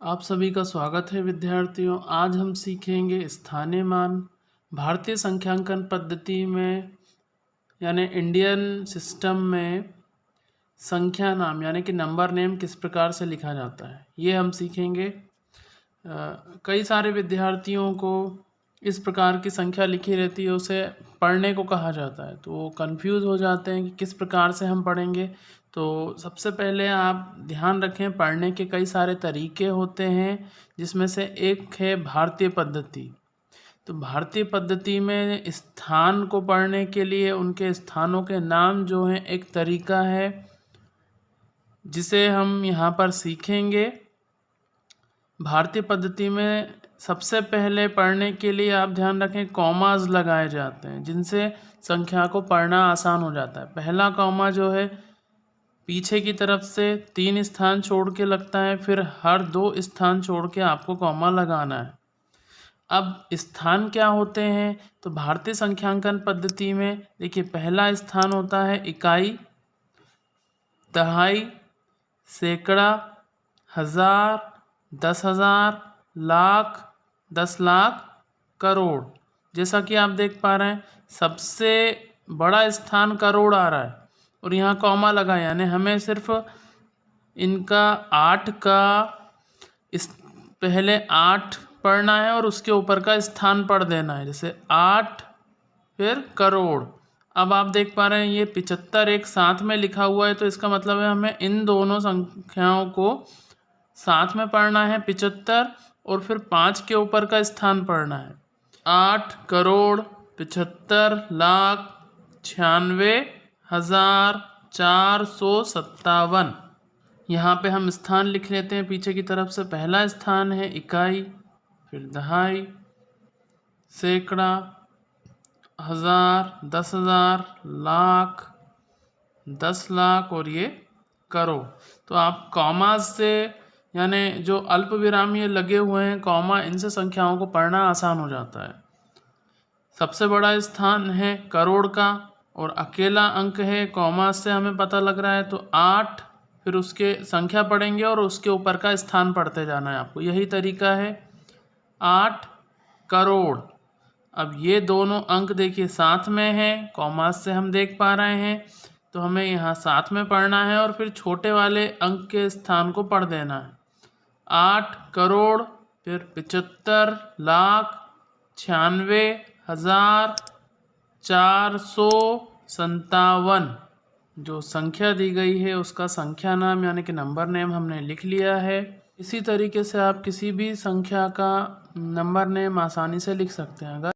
आप सभी का स्वागत है विद्यार्थियों। आज हम सीखेंगे स्थानीय मान। भारतीय संख्यांकन पद्धति में यानी इंडियन सिस्टम में संख्या नाम यानी कि नंबर नेम किस प्रकार से लिखा जाता है, ये हम सीखेंगे। कई सारे विद्यार्थियों को इस प्रकार की संख्या लिखी रहती है, उसे पढ़ने को कहा जाता है, तो वो कन्फ्यूज़ हो जाते हैं कि किस प्रकार से हम पढ़ेंगे। तो सबसे पहले आप ध्यान रखें, पढ़ने के कई सारे तरीके होते हैं, जिसमें से एक है भारतीय पद्धति। तो भारतीय पद्धति में स्थान को पढ़ने के लिए उनके स्थानों के नाम जो हैं एक तरीका है, जिसे हम यहाँ पर सीखेंगे। भारतीय पद्धति में सबसे पहले पढ़ने के लिए आप ध्यान रखें, कॉमाज लगाए जाते हैं, जिनसे संख्या को पढ़ना आसान हो जाता है। पहला कॉमा जो है पीछे की तरफ से 3 स्थान छोड़ के लगता है, फिर हर 2 स्थान छोड़ के आपको कॉमा लगाना है। अब स्थान क्या होते हैं, तो भारतीय संख्यांकन पद्धति में देखिए, पहला स्थान होता है इकाई, दहाई, सैकड़ा, हज़ार, 10,000, लाख, 10 लाख, करोड़। जैसा कि आप देख पा रहे हैं, सबसे बड़ा स्थान करोड़ आ रहा है और यहाँ कॉमा लगा, यानी हमें सिर्फ इनका 8 का इस पहले 8 पढ़ना है और उसके ऊपर का स्थान पढ़ देना है। जैसे 8 फिर करोड़। अब आप देख पा रहे हैं ये 75 एक साथ में लिखा हुआ है, तो इसका मतलब है हमें इन दोनों संख्याओं को साथ में पढ़ना है, 75 और फिर 5 के ऊपर का स्थान पढ़ना है। 8 करोड़ 75 लाख 96,457। यहाँ पे हम स्थान लिख लेते हैं पीछे की तरफ से। पहला स्थान है इकाई, फिर दहाई, सैकड़ा, हज़ार, 10,000, लाख, 10 लाख और ये करोड़। तो आप कॉमा से यानी जो अल्प विराम ये लगे हुए हैं कॉमा, इनसे संख्याओं को पढ़ना आसान हो जाता है। सबसे बड़ा स्थान है करोड़ का और अकेला अंक है, कॉमा से हमें पता लग रहा है, तो 8 फिर उसके संख्या पढ़ेंगे और उसके ऊपर का स्थान पढ़ते जाना है आपको। यही तरीका है 8 करोड़। अब ये दोनों अंक देखिए साथ में हैं, कॉमा से हम देख पा रहे हैं, तो हमें यहाँ साथ में पढ़ना है और फिर छोटे वाले अंक के स्थान को पढ़ देना है। 8 करोड़ फिर 75,96,457। जो संख्या दी गई है उसका संख्या नाम यानी कि नंबर नेम हमने लिख लिया है। इसी तरीके से आप किसी भी संख्या का नंबर नेम आसानी से लिख सकते हैं। अगर